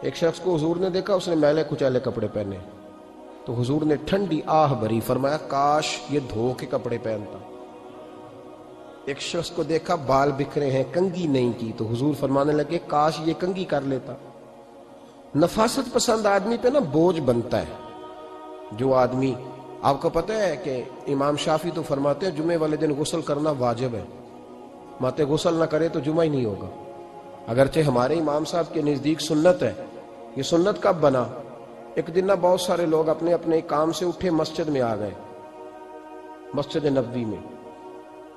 ایک شخص کو حضور نے دیکھا، اس نے میلے کچیلے کپڑے پہنے، تو حضور نے ٹھنڈی آہ بھری، فرمایا کاش یہ دھو کے کپڑے پہنتا۔ ایک شخص کو دیکھا بال بکھرے ہیں، کنگھی نہیں کی، تو حضور فرمانے لگے کاش یہ کنگھی کر لیتا۔ نفاست پسند آدمی پہ نا بوجھ بنتا ہے۔ جو آدمی، آپ کو پتہ ہے کہ امام شافعی تو فرماتے ہیں جمعے والے دن غسل کرنا واجب ہے، ماتے غسل نہ کرے تو جمعہ ہی نہیں ہوگا۔ اگرچہ ہمارے امام صاحب کے نزدیک سنت ہے۔ یہ سنت کب بنا؟ ایک دن نہ بہت سارے لوگ اپنے اپنے کام سے اٹھے، مسجد میں آ گئے، مسجد نبوی میں۔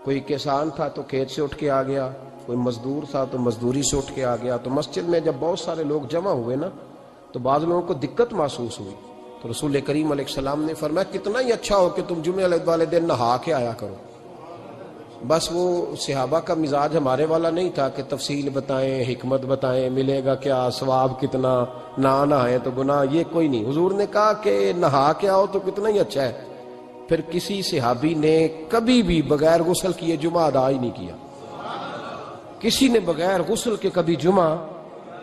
کوئی کسان تھا تو کھیت سے اٹھ کے آ گیا، کوئی مزدور تھا تو مزدوری سے اٹھ کے آ گیا۔ تو مسجد میں جب بہت سارے لوگ جمع ہوئے نا، تو بعض لوگوں کو دقت محسوس ہوئی، تو رسول کریم علیہ السلام نے فرمایا کتنا ہی اچھا ہو کہ تم جمعے والے دن نہا کے آیا کرو۔ بس وہ صحابہ کا مزاج ہمارے والا نہیں تھا کہ تفصیل بتائیں، حکمت بتائیں، ملے گا کیا، ثواب کتنا، نہ نہائیں تو گناہ، یہ کوئی نہیں۔ حضور نے کہا کہ نہا کے آؤ تو کتنا ہی اچھا ہے۔ پھر کسی صحابی نے کبھی بھی بغیر غسل کیے جمعہ ادا ہی نہیں کیا۔ کسی نے بغیر غسل کے کبھی جمعہ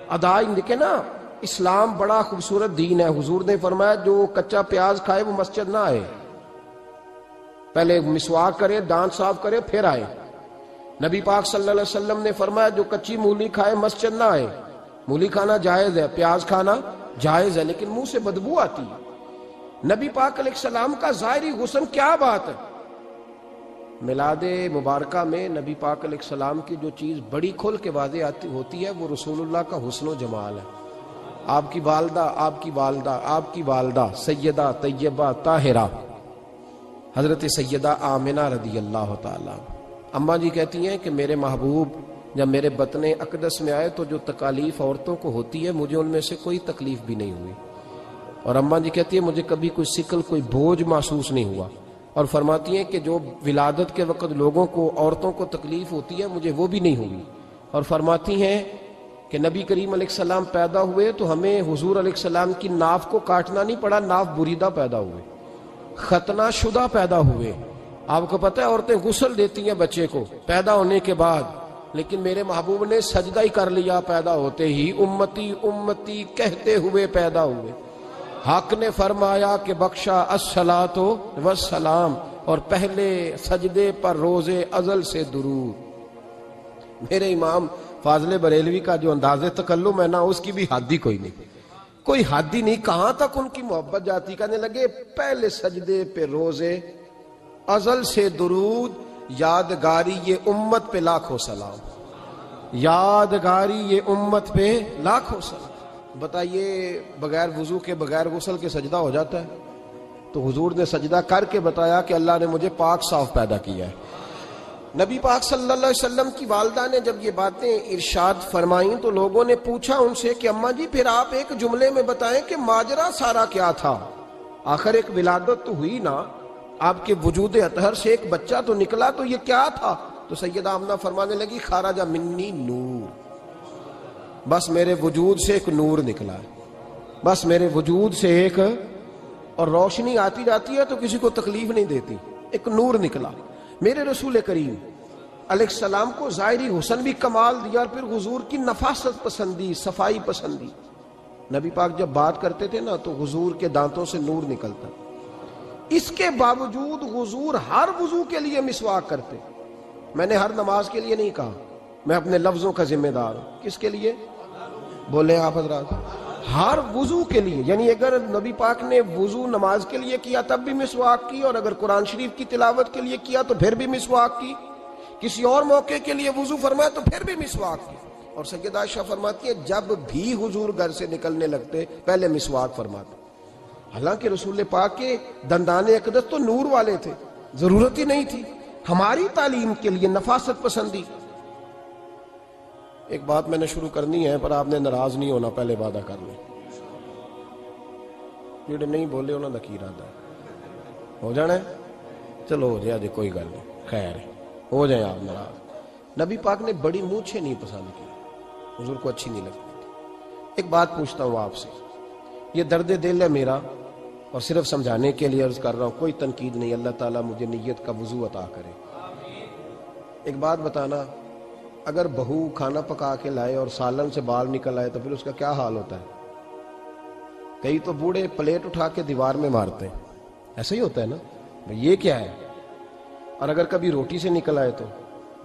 ادا ہی نہیں کیا نا۔ اسلام بڑا خوبصورت دین ہے۔ حضور نے فرمایا جو کچا پیاز کھائے وہ مسجد نہ آئے، پہلے مسواک کرے، دانت صاف کرے، پھر آئے۔ نبی پاک صلی اللہ علیہ وسلم نے فرمایا جو کچی مولی کھائے مسجد نہ آئے۔ مولی کھانا جائز ہے، پیاز کھانا جائز ہے، لیکن منہ سے بدبو آتی ہے۔ نبی پاک علیہ السلام کا ظاہری حسن کیا بات ہے۔ میلاد مبارکہ میں نبی پاک علیہ السلام کی جو چیز بڑی کھل کے واضح ہوتی ہے وہ رسول اللہ کا حسن و جمال ہے۔ آپ کی والدہ سیدہ طیبہ طاہرہ حضرت سیدہ آمنہ رضی اللہ تعالیٰ، اماں جی کہتی ہیں کہ میرے محبوب جب میرے بطن اقدس میں آئے تو جو تکالیف عورتوں کو ہوتی ہے مجھے ان میں سے کوئی تکلیف بھی نہیں ہوئی، اور اماں جی کہتی ہیں مجھے کبھی کوئی ثقل، کوئی بوجھ محسوس نہیں ہوا، اور فرماتی ہیں کہ جو ولادت کے وقت لوگوں کو، عورتوں کو تکلیف ہوتی ہے مجھے وہ بھی نہیں ہوئی، اور فرماتی ہیں کہ نبی کریم علیہ السلام پیدا ہوئے تو ہمیں حضور علیہ السلام کی ناف کو کاٹنا نہیں پڑا، ناف بریدہ پیدا ہوئے، ختنہ شدہ پیدا ہوئے۔ آپ کو پتہ ہے عورتیں غسل دیتی ہیں بچے کو پیدا ہونے کے بعد، لیکن میرے محبوب نے سجدہ ہی کر لیا پیدا ہوتے ہی، امتی امتی کہتے ہوئے پیدا ہوئے۔ حق نے فرمایا کہ بخشا الصلاۃ والسلام، اور پہلے سجدے پر روز ازل سے درود۔ میرے امام فاضل بریلوی کا جو انداز تکلم ہے نا، اس کی بھی حد ہی کوئی نہیں، کوئی حد ہی نہیں، کہاں تک ان کی محبت جاتی۔ کہنے لگے پہلے سجدے پہ روز ازل سے درود، یادگاری یہ امت پہ لاکھوں سلام، یادگاری یہ امت پہ لاکھوں سلام۔ بتائیے بغیر وضو کے، بغیر غسل کے سجدہ ہو جاتا ہے؟ تو حضور نے سجدہ کر کے بتایا کہ اللہ نے مجھے پاک صاف پیدا کیا ہے۔ نبی پاک صلی اللہ علیہ وسلم کی والدہ نے جب یہ باتیں ارشاد فرمائیں تو لوگوں نے پوچھا ان سے کہ اماں جی پھر آپ ایک جملے میں بتائیں کہ ماجرا سارا کیا تھا، آخر ایک ولادت تو ہوئی نا، آپ کے وجود اطہر سے ایک بچہ تو نکلا، تو یہ کیا تھا؟ تو سیدہ آمنہ فرمانے لگی خارج منی نور، بس میرے وجود سے ایک نور نکلا ہے، بس میرے وجود سے ایک، اور روشنی آتی جاتی ہے تو کسی کو تکلیف نہیں دیتی، ایک نور نکلا۔ میرے رسول کریم علیہ السلام کو ظاہری حسن بھی کمال دیا، اور پھر حضور کی نفاست پسندی، صفائی پسندی۔ نبی پاک جب بات کرتے تھے نا تو حضور کے دانتوں سے نور نکلتا، اس کے باوجود حضور ہر وضو کے لیے مسواک کرتے۔ میں نے ہر نماز کے لیے نہیں کہا، میں اپنے لفظوں کا ذمہ دار ہوں۔ کس کے لیے بولے آپ حضرات؟ ہر وضو کے لیے، یعنی اگر نبی پاک نے وضو نماز کے لیے کیا تب بھی مسواک کی، اور اگر قرآن شریف کی تلاوت کے لیے کیا تو پھر بھی مسواک کی، کسی اور موقع کے لیے وضو فرمایا تو پھر بھی مسواک کی۔ اور سیدہ عائشہ فرماتی ہے جب بھی حضور گھر سے نکلنے لگتے پہلے مسواک فرماتے، حالانکہ رسول پاک کے دندان اقدس تو نور والے تھے، ضرورت ہی نہیں تھی۔ ہماری تعلیم کے لیے نفاست پسندی۔ ایک بات میں نے شروع کرنی ہے پر آپ نے ناراض نہیں ہونا، پہلے وعدہ کر لیں، جڑے نہیں بولے انہوں نے کی ارادہ ہو جانا ہے، چلو ہو جائے، کوئی گل نہیں، خیر ہے، ہو جائیں آپ ناراض۔ نبی پاک نے بڑی مونچھیں نہیں پسند کی، حضور کو اچھی نہیں لگتی تھی۔ ایک بات پوچھتا ہوں آپ سے، یہ درد دل ہے میرا اور صرف سمجھانے کے لیے عرض کر رہا ہوں، کوئی تنقید نہیں، اللہ تعالیٰ مجھے نیت کا وضو عطا کرے۔ ایک بات بتانا، اگر بہو کھانا پکا کے لائے اور سالن سے بال نکل آئے تو پھر اس کا کیا حال ہوتا ہے؟ کئی تو بوڑھے پلیٹ اٹھا کے دیوار میں مارتے ہیں، ایسا ہی ہوتا ہے نا بھئی یہ کیا ہے؟ اور اگر کبھی روٹی سے نکل آئے تو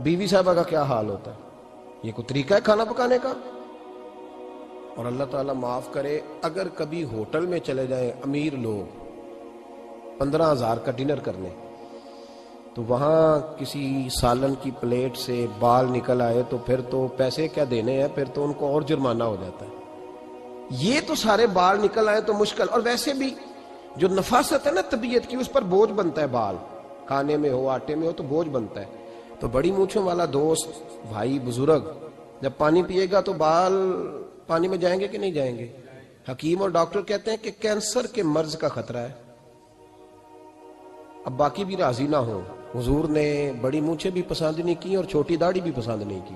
بیوی صاحبہ کا کیا حال ہوتا ہے؟ یہ کوئی طریقہ ہے کھانا پکانے کا؟ اور اللہ تعالیٰ معاف کرے، اگر کبھی ہوٹل میں چلے جائیں امیر لوگ 15,000 کا ڈنر کرنے، تو وہاں کسی سالن کی پلیٹ سے بال نکل آئے تو پھر تو پیسے کیا دینے ہیں، پھر تو ان کو اور جرمانہ ہو جاتا ہے۔ یہ تو سارے بال نکل آئے تو مشکل، اور ویسے بھی جو نفاست ہے نا طبیعت کی، اس پر بوجھ بنتا ہے، بال کھانے میں ہو آٹے میں ہو تو بوجھ بنتا ہے۔ تو بڑی مونچھوں والا دوست بھائی بزرگ جب پانی پیے گا تو بال پانی میں جائیں گے کہ نہیں جائیں گے؟ حکیم اور ڈاکٹر کہتے ہیں کہ کینسر کے مرض کا خطرہ ہے۔ اب باقی بھی راضی نہ ہو، حضور نے بڑی مونچھیں بھی پسند نہیں کی اور چھوٹی داڑھی بھی پسند نہیں کی۔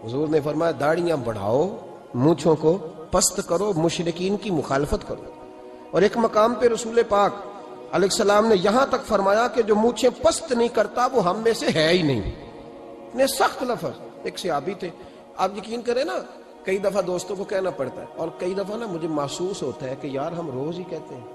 حضور نے فرمایا داڑھیاں بڑھاؤ، مونچھوں کو پست کرو، مشرکین کی مخالفت کرو۔ اور ایک مقام پہ رسول پاک علیہ السلام نے یہاں تک فرمایا کہ جو مونچھیں پست نہیں کرتا وہ ہم میں سے ہے ہی نہیں۔ اتنے سخت لفظ۔ ایک صحابی تھے، آپ یقین کریں نا، کئی دفعہ دوستوں کو کہنا پڑتا ہے، اور کئی دفعہ نا مجھے محسوس ہوتا ہے کہ یار ہم روز ہی کہتے ہیں،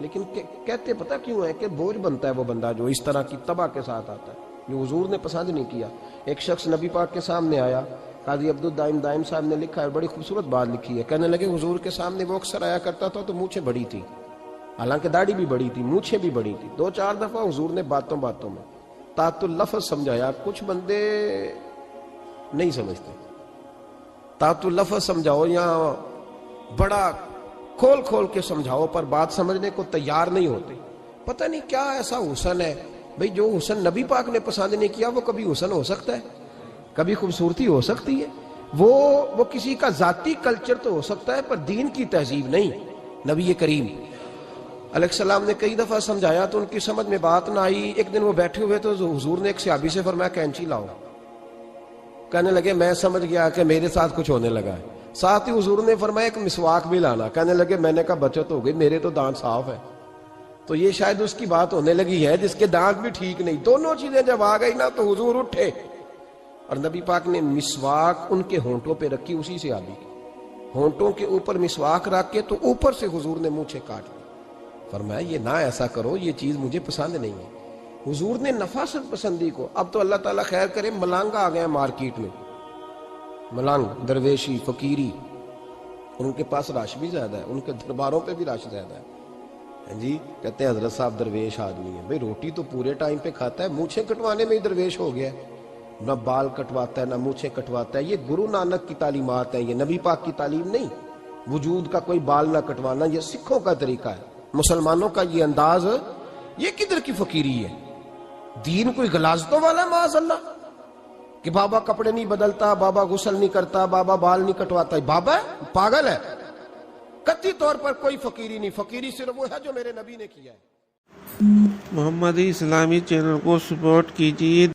لیکن کہتے پتہ کیوں ہے کہ بوجھ بنتا ہے وہ بندہ جو اس طرح کی تباہ کے ساتھ آتا ہے، جو حضور نے پسند نہیں کیا۔ ایک شخص نبی پاک کے سامنے آیا، قاضی عبدالدائم دائم صاحب نے لکھا ہے، بڑی خوبصورت بات لکھی ہے، کہنے لگے حضور کے سامنے وہ اکثر آیا کرتا تھا تو مونچھیں بڑی تھی، حالانکہ داڑھی بھی بڑی تھی، مونچھیں بھی بڑی تھی۔ 2-4 دفعہ حضور نے باتوں باتوں میں تات اللفظ سمجھایا۔ کچھ بندے نہیں سمجھتے، تات اللفظ سمجھاؤ یا بڑا کھول کھول کے سمجھاؤ پر بات سمجھنے کو تیار نہیں ہوتے۔ پتہ نہیں کیا ایسا حسن ہے بھئی، جو حسن نبی پاک نے پسند نہیں کیا وہ کبھی حسن ہو سکتا ہے، کبھی خوبصورتی ہو سکتی ہے؟ وہ کسی کا ذاتی کلچر تو ہو سکتا ہے پر دین کی تہذیب نہیں۔ نبی کریم علیہ السلام نے کئی دفعہ سمجھایا تو ان کی سمجھ میں بات نہ آئی۔ ایک دن وہ بیٹھے ہوئے تو حضور نے ایک صحابی سے فرمایا کینچی لاؤ۔ کہنے لگے میں سمجھ گیا کہ میرے ساتھ کچھ ہونے لگا ہے۔ ساتھ ہی حضور نے فرمایا ایک مسواک بھی لانا۔ کہنے لگے میں نے کہا بچت ہو گئی، میرے تو دانت صاف ہے۔ تو یہ شاید اس کی بات ہونے لگی ہے جس کے دانت بھی ٹھیک نہیں۔ دونوں چیزیں جب آ گئی نا تو حضور اٹھے اور نبی پاک نے مسواک ان کے ہونٹوں پہ رکھی، اسی سے آبی ہونٹوں کے اوپر مسواک رکھ کے تو اوپر سے حضور نے مونچھیں کاٹ لی۔ فرمایا یہ نہ ایسا کرو، یہ چیز مجھے پسند نہیں ہے۔ حضور نے نفاست پسندی کو، اب تو اللہ تعالیٰ خیر کرے ملانگ آ گئے مارکیٹ میں، ملانگ درویشی فقیری، ان کے پاس رش بھی زیادہ ہے، ان کے درباروں پہ بھی رش زیادہ ہے۔ جی کہتے ہیں حضرت صاحب درویش آدمی ہے، بھئی روٹی تو پورے ٹائم پہ کھاتا ہے، مونچھیں کٹوانے میں ہی درویش ہو گیا ہے، نہ بال کٹواتا ہے نہ مونچھیں کٹواتا ہے۔ یہ گرو نانک کی تعلیمات ہیں، یہ نبی پاک کی تعلیم نہیں۔ وجود کا کوئی بال نہ کٹوانا یہ سکھوں کا طریقہ ہے، مسلمانوں کا یہ انداز، یہ کدھر کی فقیری ہے؟ دین کوئی غلاظتوں والا معاذ اللہ کہ بابا کپڑے نہیں بدلتا، بابا غسل نہیں کرتا، بابا بال نہیں کٹواتا، بابا ہے پاگل ہے؟ قطعی طور پر کوئی فقیری نہیں، فقیری صرف وہ ہے جو میرے نبی نے کیا ہے۔ محمدی اسلامی چینل کو سپورٹ کیجیے۔